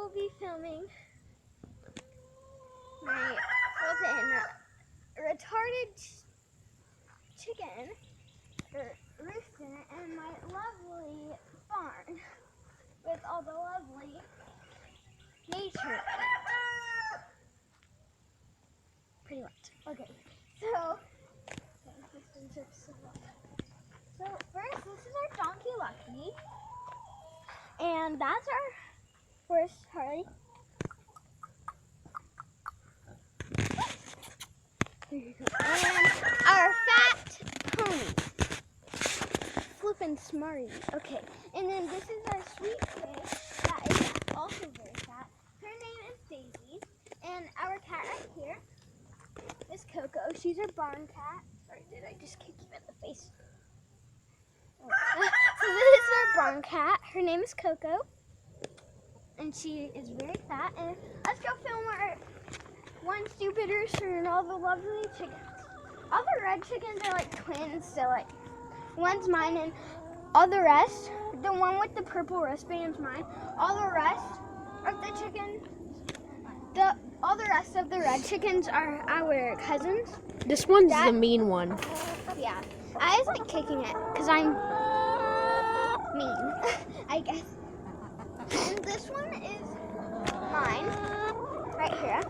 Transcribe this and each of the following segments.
will be filming my retarded chicken roosting in my lovely barn with all the lovely nature in it. Pretty much. Okay, so first, this is our donkey Lucky, and that's our horse Harley. There you go. And our fat pony, Flippin' Smarty. Okay, and then this is our sweet pig that is also very fat. Her name is Daisy, and our cat right here is Coco. She's our barn cat. Sorry, did I just kick you in the face? So this is our barn cat. Her name is Coco, and she is very fat. And let's go film our one stupid rooster and all the lovely chickens. All the red chickens are like twins, so like one's mine and all the rest, the one with the purple wristband's mine. All the rest of the chickens, all the rest of the red chickens are our cousins. This one's the mean one. Yeah, I was like kicking it because I'm mean, I guess. And this one is mine, right here.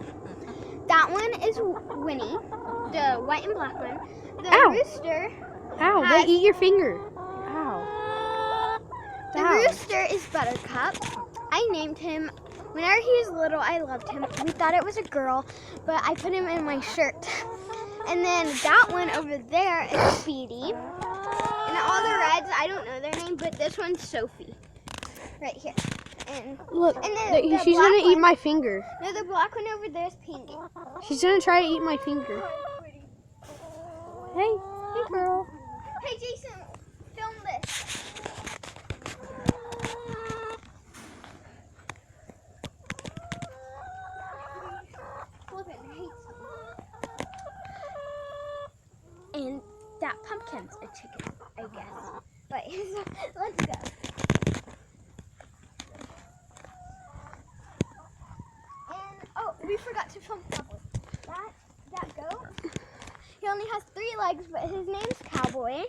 That one is Winnie, the white and black one. The Ow. rooster. Ow, they eat your finger. Ow. The rooster is Buttercup. I named him. Whenever he was little, I loved him. We thought it was a girl, but I put him in my shirt. And then that one over there is Speedy. And all the reds, I don't know their name, but this one's Sophie. Right here. And Look, and then she's going to eat my finger. No, the black one over there is Pinky. She's going to try to eat my finger. Hey girl. Hey, Jason, film this. And that pumpkin's a chicken, I guess. But let's go. And oh, we forgot to film Cowboy. That goat. He only has 3 legs, but his name's Cowboy.